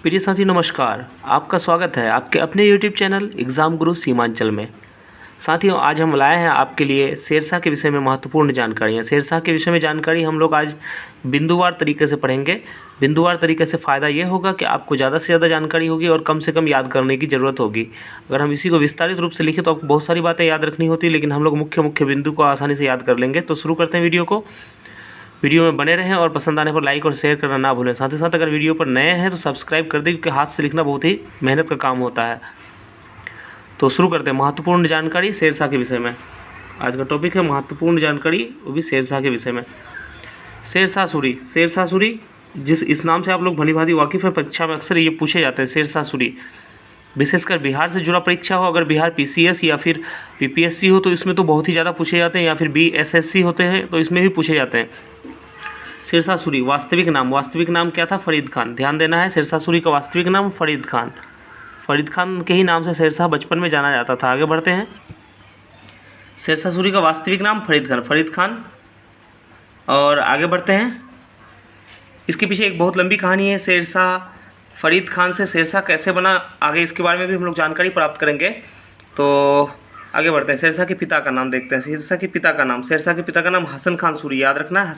प्रिय साथी नमस्कार। आपका स्वागत है आपके अपने यूट्यूब चैनल एग्ज़ाम गुरु सीमांचल में। साथियों, आज हम लाए हैं आपके लिए शेरशाह के विषय में महत्वपूर्ण जानकारियाँ। शेरशाह के विषय में जानकारी हम लोग आज बिंदुवार तरीके से पढ़ेंगे। बिंदुवार तरीके से फ़ायदा ये होगा कि आपको ज़्यादा से ज़्यादा जानकारी होगी और कम से कम याद करने की ज़रूरत होगी। अगर हम इसी को विस्तारित रूप से लिखें तो आपको बहुत सारी बातें याद रखनी होती, लेकिन हम लोग मुख्य बिंदु को आसानी से याद कर लेंगे। तो शुरू करते हैं वीडियो को। वीडियो में बने रहें और पसंद आने पर लाइक और शेयर करना ना भूलें। साथ ही साथ अगर वीडियो पर नए हैं तो सब्सक्राइब कर दें, क्योंकि हाथ से लिखना बहुत ही मेहनत का काम होता है। तो शुरू करते हैं महत्वपूर्ण जानकारी शेरशाह के विषय में। आज का टॉपिक है महत्वपूर्ण जानकारी, वो भी शेरशाह के विषय में। शेरशाह सूरी। शेरशाह सूरी इस नाम से आप लोग भली भांति वाकिफ़ हैं, परीक्षा में अक्सर ये पूछे जाते हैं। शेरशाह सूरी विशेषकर बिहार से जुड़ा परीक्षा हो, अगर बिहार पीसीएस या फिर पीपीएससी हो तो इसमें तो बहुत ही ज़्यादा पूछे जाते हैं, या फिर बीएसएससी होते हैं तो इसमें भी पूछे जाते हैं। शेरशाह सूरी वास्तविक नाम क्या था? फरीद खान। ध्यान देना है, शेरशाह सूरी का वास्तविक नाम फरीद खान। फरीद खान के ही नाम से शेरशाह बचपन में जाना जाता था। आगे बढ़ते हैं। शेरशाह सूरी का वास्तविक नाम फरीद खान। और आगे बढ़ते हैं। इसके पीछे एक बहुत लंबी कहानी है। शेरशाह फरीद खान से शेरशाह कैसे बना, आगे इसके बारे में भी हम लोग जानकारी प्राप्त करेंगे। तो आगे बढ़ते हैं। शेरशाह के पिता का नाम देखते हैं। शेरशाह के पिता का नाम हसन खान सूरी। याद रखना है,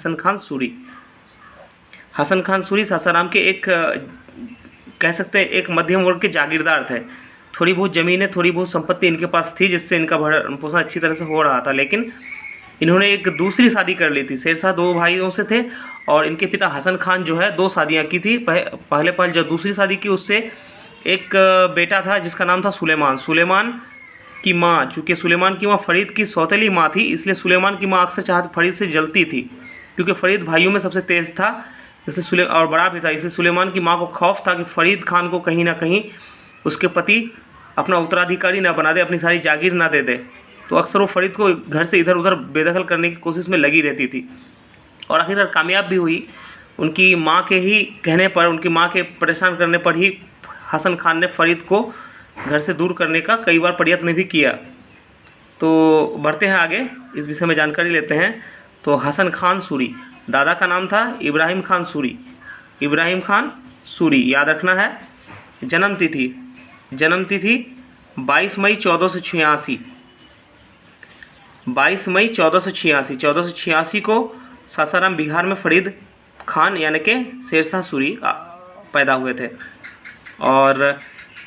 हसन खान सूरी सासाराम के एक कह सकते हैं एक मध्यम वर्ग के जागीरदार थे। थोड़ी बहुत ज़मीनें, थोड़ी बहुत संपत्ति इनके पास थी, जिससे इनका भरण पोषण अच्छी तरह से हो रहा था। लेकिन इन्होंने एक दूसरी शादी कर ली थी। शेरशाह दो भाइयों से थे और इनके पिता हसन खान जो है दो शादियाँ की थी। पहले जब दूसरी शादी की उससे एक बेटा था जिसका नाम था सुलेमान की माँ, चूँकि सुलेमान की माँ फरीद की सौतेली माँ थी, इसलिए सुलेमान की माँ अक्सर चाहती फरीद से जलती थी, क्योंकि फरीद भाइयों में सबसे तेज़ था इसलिए और बड़ा भी था। इसलिए सुलेमान की माँ को खौफ था कि फरीद खान को कहीं ना कहीं उसके पति अपना उत्तराधिकारी ना बना दे, अपनी सारी जागीर ना दे दे। तो अक्सर वो फरीद को घर से इधर उधर बेदखल करने की कोशिश में लगी रहती थी और आखिरकार कामयाब भी हुई। उनकी माँ के ही कहने पर, उनकी माँ के परेशान करने पर ही हसन खान ने फरीद को घर से दूर करने का कई बार प्रयत्न भी किया। तो बढ़ते हैं आगे, इस विषय में जानकारी लेते हैं। तो हसन खान सूरी, दादा का नाम था इब्राहिम खान सूरी। याद रखना है। जन्म तिथि 22 मई 1486। 22 मई 1486 को सासाराम बिहार में फरीद खान यानी कि शेरशाह सूरी पैदा हुए थे। और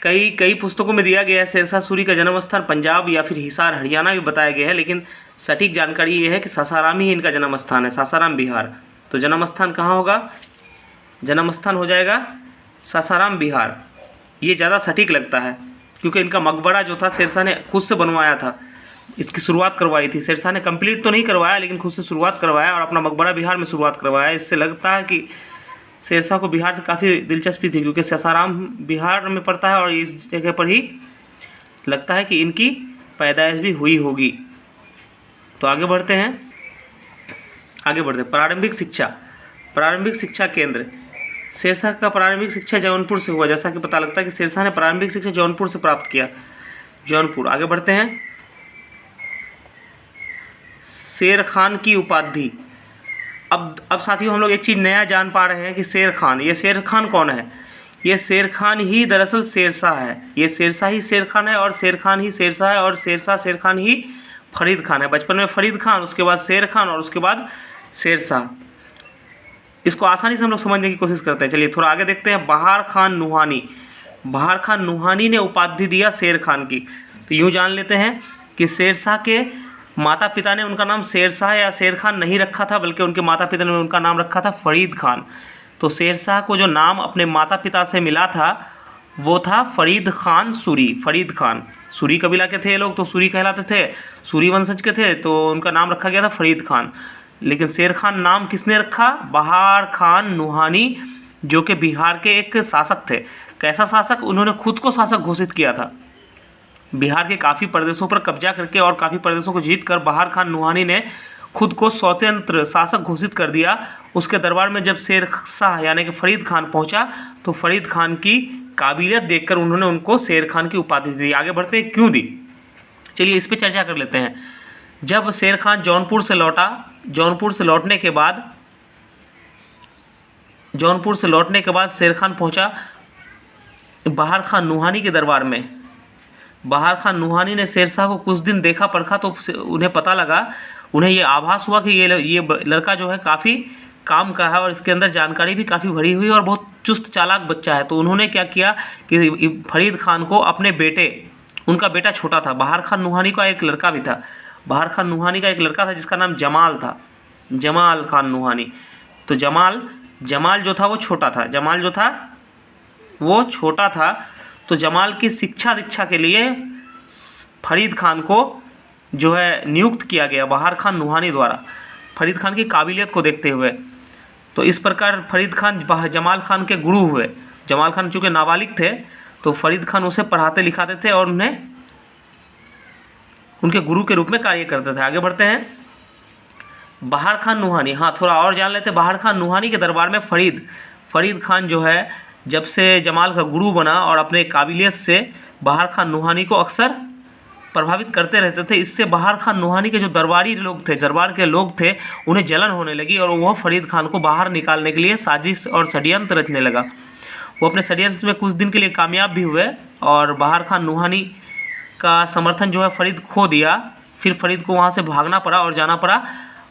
कई पुस्तकों में दिया गया है शेरशाह सूरी का जन्म स्थान पंजाब या फिर हिसार हरियाणा भी बताया गया है, लेकिन सटीक जानकारी ये है कि सासाराम ही इनका जन्म स्थान है, सासाराम बिहार। तो जन्म स्थान कहाँ होगा? जन्म स्थान हो जाएगा सासाराम बिहार। ये ज़्यादा सटीक लगता है, क्योंकि इनका मकबरा जो था शेरशाह ने खुद से बनवाया था। इसकी शुरुआत करवाई थी शेरशाह ने, कंप्लीट तो नहीं करवाया लेकिन खुद से शुरुआत करवाया और अपना मकबरा बिहार में शुरुआत करवाया। इससे लगता है कि शेरशाह को बिहार से काफ़ी दिलचस्पी थी, क्योंकि सासाराम बिहार में पड़ता है और इस जगह पर ही लगता है कि इनकी पैदाइश भी हुई होगी। तो आगे बढ़ते हैं। प्रारंभिक शिक्षा केंद्र। शेरशाह का प्रारंभिक शिक्षा जौनपुर से हुआ, जैसा कि पता लगता है कि शेरशाह ने प्रारंभिक शिक्षा जौनपुर से प्राप्त किया। जौनपुर। आगे बढ़ते हैं। शेर खान की उपाधि। अब साथियों हम लोग एक चीज़ नया जान पा रहे हैं कि शेर खान, ये शेर खान कौन है? ये शेर खान ही दरअसल शेरशाह है। ये शेरशाह ही शेर खान है और शेर खान ही शेरशाह है और शेरशाह शेर खान ही फरीद खान है। बचपन में फरीद खान, उसके बाद शेर खान और उसके बाद शेरशाह। इसको आसानी से हम लोग समझने की कोशिश करते हैं। चलिए थोड़ा आगे देखते हैं। बहार खान नुहानी ने उपाधि दिया शेर खान की। तो यूँ जान लेते हैं कि शेरशाह के माता पिता ने उनका नाम शेरशाह या शेर खान नहीं रखा था, बल्कि उनके माता पिता ने उनका नाम रखा था फरीद खान। तो शेरशाह को जो नाम अपने माता पिता से मिला था वो था फरीद खान सूरी कबीला के थे ये लोग, तो सूरी कहलाते थे, सूरी वंशज के थे, तो उनका नाम रखा गया था फरीद खान। लेकिन शेर खान नाम किसने रखा? बहार खान नुहानी, जो कि बिहार के एक शासक थे। कैसा शासक? उन्होंने खुद को शासक घोषित किया था। बिहार के काफ़ी प्रदेशों पर कब्जा करके और काफ़ी प्रदेशों को जीतकर बहार खान नुहानी ने खुद को स्वतंत्र शासक घोषित कर दिया। उसके दरबार में जब शेरशाह यानी कि फरीद खान पहुंचा तो फरीद खान की काबिलियत देखकर उन्होंने उनको शेर खान की उपाधि दी। आगे बढ़ते हैं, क्यों दी? चलिए इस पर चर्चा कर लेते हैं। जब शेर खान जौनपुर से लौटने के बाद शेर खान पहुंचा बहार खान नुहानी के दरबार में बहार खान नुहानी ने शेरशाह को कुछ दिन देखा परखा तो उन्हें पता लगा, उन्हें ये आभास हुआ कि ये लड़का जो है काफ़ी काम का है और इसके अंदर जानकारी भी काफ़ी भरी हुई है और बहुत चुस्त चालाक बच्चा है। तो उन्होंने क्या किया कि फरीद खान को अपने बेटे, उनका बेटा छोटा था, बहार खान नुहानी का एक लड़का भी था, बहार खान नुहानी का एक लड़का था जिसका नाम जमाल था, जमाल खान नुहानी। तो जमाल जो था वो छोटा था, जमाल जो था वो छोटा था। तो जमाल की शिक्षा दीक्षा के लिए फरीद खान को जो है नियुक्त किया गया बहार खान नुहानी द्वारा, फरीद खान की काबिलियत को देखते हुए। तो इस प्रकार फरीद खान जमाल खान के गुरु हुए। जमाल खान चूँकि नाबालिग थे तो फरीद खान उसे पढ़ाते लिखाते थे और उन्हें उनके गुरु के रूप में कार्य करते थे। आगे बढ़ते हैं। बहार खान नुहानी, हाँ थोड़ा और जान लेते हैं। बहार खान नुहानी के दरबार में फरीद खान जो है जब से जमाल का गुरु बना और अपने काबिलियत से बहार खान नुहानी को अक्सर प्रभावित करते रहते थे। इससे बहार खान नुहानी के जो दरबारी लोग थे, दरबार के लोग थे, उन्हें जलन होने लगी और वह फरीद खान को बाहर निकालने के लिए साजिश और षड्यंत्र रचने लगा। वो अपने षड्यंत्र में कुछ दिन के लिए कामयाब भी हुए और बहार खान नुहानी का समर्थन जो है फरीद खो दिया। फिर फरीद को वहाँ से भागना पड़ा और जाना पड़ा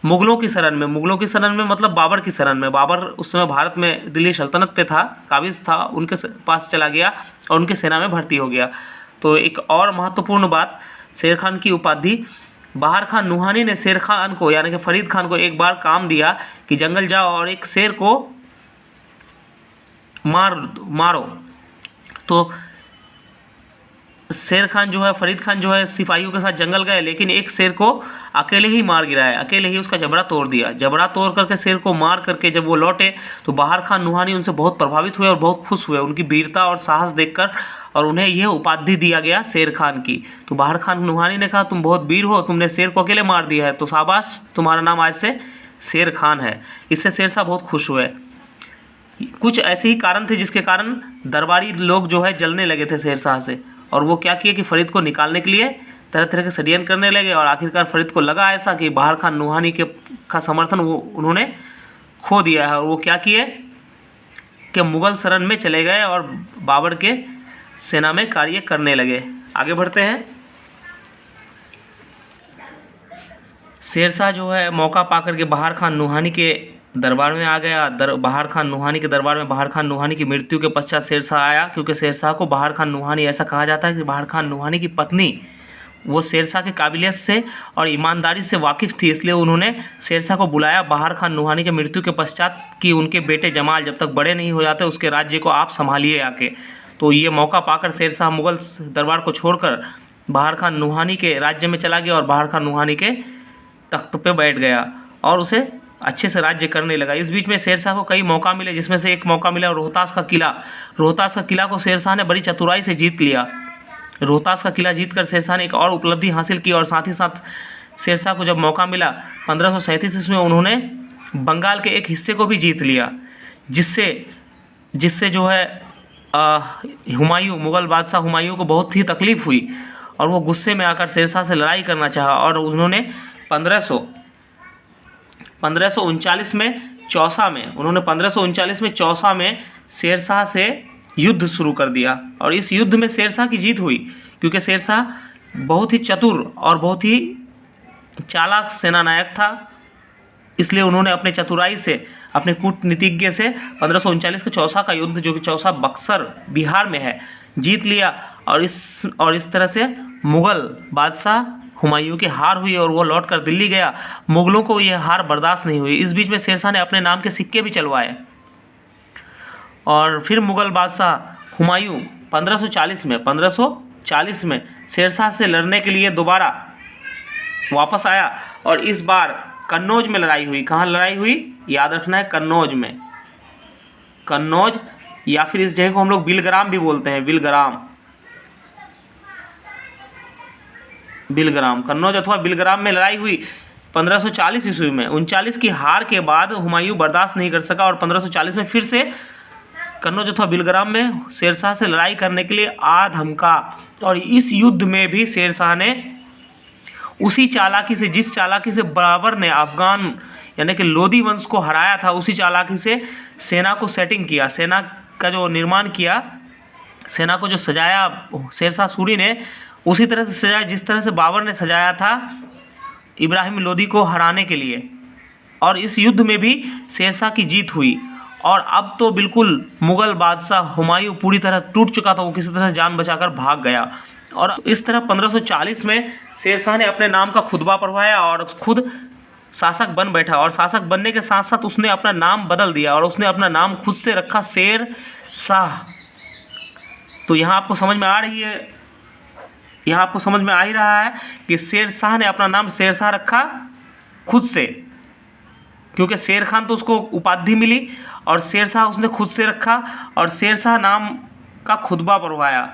मुग़लों की शरण में। मुग़लों की शरण में मतलब बाबर की शरण में। बाबर उस समय भारत में दिल्ली सल्तनत पे था, काबिज था, उनके पास चला गया और उनकी सेना में भर्ती हो गया। तो एक और महत्वपूर्ण बात, शेर खान की उपाधि। बहार खान नुहानी ने शेर खान को यानी कि फरीद खान को एक बार काम दिया कि जंगल जाओ और एक शेर को मारो। तो शेर खान जो है, फरीद खान जो है सिपाहियों के साथ जंगल गए, लेकिन एक शेर को अकेले ही मार गिराया, अकेले ही उसका जबड़ा तोड़ दिया। जबड़ा तोड़ करके शेर को मार करके जब वो लौटे तो बहार खान नुहानी उनसे बहुत प्रभावित हुए और बहुत खुश हुए उनकी वीरता और साहस देखकर, और उन्हें यह उपाधि दिया गया शेर खान की। तो बहार खान नुहानी ने कहा, तुम बहुत वीर हो, तुमने शेर को अकेले मार दिया है, तो शाबाश, तुम्हारा नाम आज से शेर खान है। इससे शेरशाह बहुत खुश हुए। कुछ ऐसे ही कारण थे जिसके कारण दरबारी लोग जो है जलने लगे थे शेरशाह से, और वो क्या किए कि फरीद को निकालने के लिए तरह तरह के षड्यंत्र करने लगे। और आखिरकार फरीद को लगा ऐसा कि बहार खान नुहानी का समर्थन उन्होंने खो दिया है, और वो क्या किए कि मुग़ल शरण में चले गए और बाबर के सेना में कार्य करने लगे। आगे बढ़ते हैं। शेरशाह जो है मौका पाकर के बहार खान नुहानी के दरबार में आ गया। बहार खान नुहानी के दरबार में बहार खान नुहानी की मृत्यु के पश्चात शेरशाह आया, क्योंकि शेरशाह को बहार खान नुहानी, ऐसा कहा जाता है कि बहार खान नुहानी की पत्नी वो शेरशाह के काबिलियत से और ईमानदारी से वाकिफ़ थी, इसलिए उन्होंने शेरशाह को बुलाया बहार खान नुहानी के मृत्यु के पश्चात कि उनके बेटे जमाल जब तक बड़े नहीं हो जाते उसके राज्य को आप संभालिए आके। तो ये मौका पाकर शेरशाह मुग़ल दरबार को छोड़कर बहार खान नुहानी के राज्य में चला गया और बहार खान नुहानी के तख्त पे बैठ गया और उसे अच्छे से राज्य करने लगा। इस बीच में शेरशाह को कई मौका मिले, जिसमें से एक मौका मिला रोहतास का किला। रोहतास का किला को शेरशाह ने बड़ी चतुराई से जीत लिया। रोहतास का किला जीतकर शेरशाह ने एक और उपलब्धि हासिल की, और साथ ही साथ शेरशाह को जब मौका मिला 1537 ईस्वी में उन्होंने बंगाल के एक हिस्से को भी जीत लिया, जिससे जो है हुमायूं, मुग़ल बादशाह हुमायूं को बहुत ही तकलीफ़ हुई और वो गुस्से में आकर शेरशाह से लड़ाई करना चाहा, और उन्होंने 1539 में चौसा में शेरशाह से युद्ध शुरू कर दिया। और इस युद्ध में शेरशाह की जीत हुई, क्योंकि शेरशाह बहुत ही चतुर और बहुत ही चालाक सेनानायक था, इसलिए उन्होंने अपने चतुराई से, अपने कूटनीतिज्ञ से 1539 के चौसा का युद्ध, जो कि चौसा बक्सर बिहार में है, जीत लिया। और इस तरह से मुग़ल बादशाह हुमायूं की हार हुई और वो लौट कर दिल्ली गया। मुग़लों को यह हार बर्दाश्त नहीं हुई। इस बीच में शेरशाह ने अपने नाम के सिक्के भी चलवाए, और फिर मुग़ल बादशाह हुमायूं 1540 में शेरशाह से लड़ने के लिए दोबारा वापस आया, और इस बार कन्नौज में लड़ाई हुई। कहाँ लड़ाई हुई, याद रखना है, कन्नौज में। कन्नौज, या फिर इस जगह को हम लोग बिलग्राम भी बोलते हैं, बिलग्राम, कन्नौज अथवा बिलग्राम में लड़ाई हुई 1540 ईस्वी में। 39 की हार के बाद हुमायूं बर्दाश्त नहीं कर सका और 1540 में फिर से कन्नौज अथवा बिलग्राम में शेरशाह से लड़ाई करने के लिए आ धमका। और इस युद्ध में भी शेरशाह ने उसी चालाकी से, जिस चालाकी से बाबर ने अफगान यानी कि लोदी वंश को हराया था, उसी चालाकी से सेना को सेटिंग किया, सेना का जो निर्माण किया सेना को जो सजाया शेरशाह सूरी ने, उसी तरह से सजाया जिस तरह से बाबर ने सजाया था इब्राहिम लोदी को हराने के लिए। और इस युद्ध में भी शेरशाह की जीत हुई। और अब तो बिल्कुल मुग़ल बादशाह हुमायूं पूरी तरह टूट चुका था, वो किसी तरह जान बचाकर भाग गया। और इस तरह 1540 में शेरशाह ने अपने नाम का खुतबा पढ़वाया और खुद शासक बन बैठा। और शासक बनने के साथ साथ उसने अपना नाम बदल दिया और उसने अपना नाम खुद से रखा शेर शाह। तो यहाँ आपको समझ में आ रही है, यहाँ आपको समझ में आ ही रहा है कि शेरशाह ने अपना नाम शेरशाह रखा खुद से, क्योंकि शेर खान तो उसको उपाधि मिली और शेरशाह उसने खुद से रखा। और शेरशाह नाम का खुतबा पढ़वाया,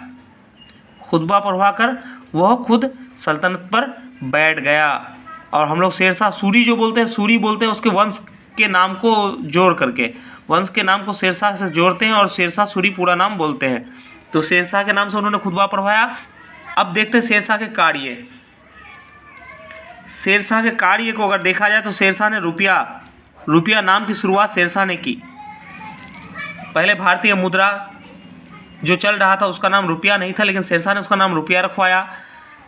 खुतबा पढ़वा कर वह खुद सल्तनत पर बैठ गया। और हम लोग शेरशाह सूरी जो बोलते हैं, सूरी बोलते हैं उसके वंश के नाम को जोड़ करके, वंश के नाम को शेरशाह से जोड़ते हैं और शेरशाह सूरी पूरा नाम बोलते हैं। तो शेरशाह के नाम से उन्होंने खुतबा पढ़वाया। अब देखते हैं शेरशाह के कार्य। शेरशाह के कार्य को अगर देखा जाए तो शेरशाह ने रुपया नाम की शुरुआत शेरशाह ने की। पहले भारतीय मुद्रा जो चल रहा था उसका नाम रुपया नहीं था, लेकिन शेरशाह ने उसका नाम रुपया रखवाया।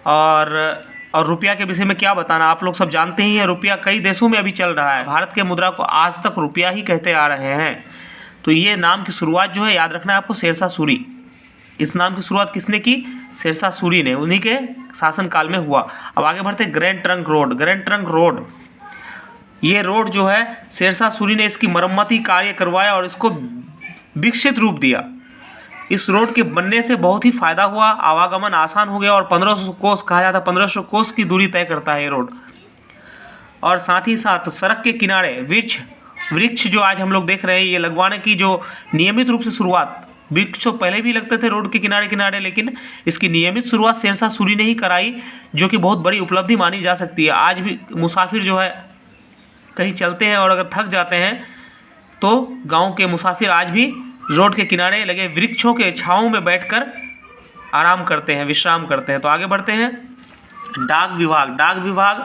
और रुपया के विषय में क्या बताना, आप लोग सब जानते ही हैं, रुपया कई देशों में अभी चल रहा है। भारत के मुद्रा को आज तक रुपया ही कहते आ रहे हैं। तो ये नाम की शुरुआत जो है, याद रखना है आपको, शेरशाह सूरी। इस नाम की शुरुआत किसने की? शेरशाह सूरी ने, उन्हीं के शासनकाल में हुआ। अब आगे बढ़ते grand trunk road. Grand trunk road, ये रोड जो है शेरशाह सूरी ने इसकी मरम्मती कार्य करवाया और इसको विकसित रूप दिया। इस रोड के बनने से बहुत ही फायदा हुआ, आवागमन आसान हो गया। और 1500 कोस कहा जाता है, 1500 कोस की दूरी तय करता है ये रोड। और साथ ही साथ सड़क के किनारे वृक्ष जो आज हम लोग देख रहे हैं, ये लगवाने की जो नियमित रूप से शुरुआत, वृक्ष तो पहले भी लगते थे रोड के किनारे किनारे, लेकिन इसकी नियमित शुरुआत शेरशाह सूरी ने ही कराई, जो कि बहुत बड़ी उपलब्धि मानी जा सकती है। आज भी मुसाफिर जो है कहीं चलते हैं और अगर थक जाते हैं तो गांव के मुसाफिर आज भी रोड के किनारे लगे वृक्षों के छांव में बैठकर आराम करते हैं, विश्राम करते हैं। तो आगे बढ़ते हैं। डाक विभाग। डाक विभाग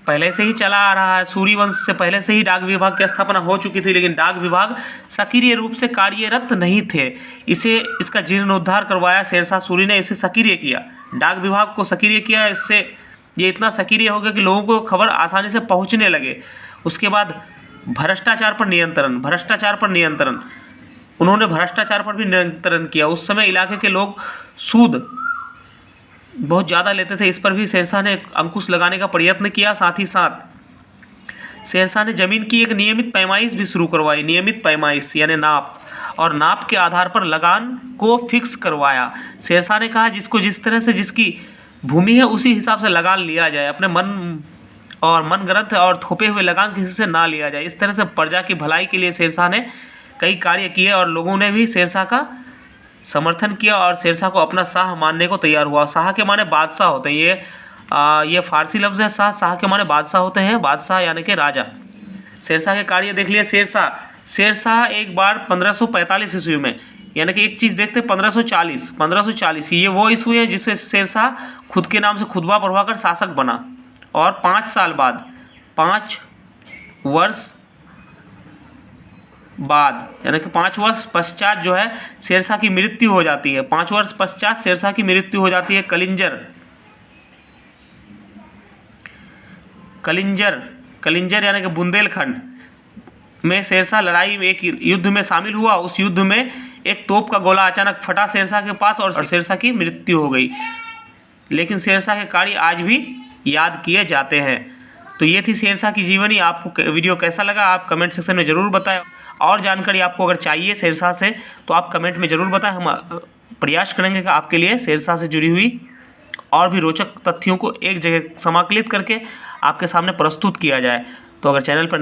पहले से ही चला आ रहा है, सूरी वंश से पहले से ही डाक विभाग की स्थापना हो चुकी थी, लेकिन डाक विभाग सक्रिय रूप से कार्यरत नहीं थे। इसका जीर्णोद्धार करवाया शेरशाह सूरी ने, इसे सक्रिय किया, डाक विभाग को सक्रिय किया। इससे ये इतना सक्रिय हो गया कि लोगों को खबर आसानी से पहुंचने लगे। उसके बाद भ्रष्टाचार पर नियंत्रण, उन्होंने भ्रष्टाचार पर भी नियंत्रण किया। उस समय इलाके के लोग सूद बहुत ज़्यादा लेते थे, इस पर भी शेरशाह ने अंकुश लगाने का प्रयत्न किया। साथ ही साथ शेरशाह ने ज़मीन की एक नियमित पैमाइश भी शुरू करवाई। नियमित पैमाइश यानी नाप, और नाप के आधार पर लगान को फिक्स करवाया। शेरशाह ने कहा जिसको जिस तरह से जिसकी भूमि है उसी हिसाब से लगान लिया जाए, अपने मनगढ़ंत और थोपे हुए लगान किसी से ना लिया जाए। इस तरह से प्रजा की भलाई के लिए शेरशाह ने कई कार्य किए और लोगों ने भी शेरशाह का समर्थन किया और शेरशाह को अपना शाह मानने को तैयार हुआ। शाह के माने बादशाह होते हैं, ये फारसी लफ्ज़ है शाह के माने बादशाह होते हैं, बादशाह यानी कि राजा। शेरशाह के कार्य देख लिए। शेरशाह एक बार 1545 ईस्वी में, यानी कि एक चीज़ देखते 1540 ये वो ईस्वी है जिससे शेरशाह खुद के नाम से खुतबा पढ़वाकर शासक बना। और 5 साल बाद, 5 वर्ष बाद, यानी कि 5 वर्ष पश्चात जो है शेरशाह की मृत्यु हो जाती है। 5 वर्ष पश्चात शेरशाह की मृत्यु हो जाती है। कलिंजर यानी कि बुंदेलखंड में शेरशाह लड़ाई में एक युद्ध में शामिल हुआ। उस युद्ध में एक तोप का गोला अचानक फटा शेरशाह के पास और शेरशाह की मृत्यु हो गई। लेकिन शेरशाह के कार्य आज भी याद किए जाते हैं। तो ये थी शेरशाह की जीवनी। आपको वीडियो कैसा लगा आप कमेंट सेक्शन में ज़रूर बताएं। और जानकारी आपको अगर चाहिए शेरशाह से तो आप कमेंट में ज़रूर बताएं। हम प्रयास करेंगे कि आपके लिए शेरशाह से जुड़ी हुई और भी रोचक तथ्यों को एक जगह समाकलित करके आपके सामने प्रस्तुत किया जाए। तो अगर चैनल पर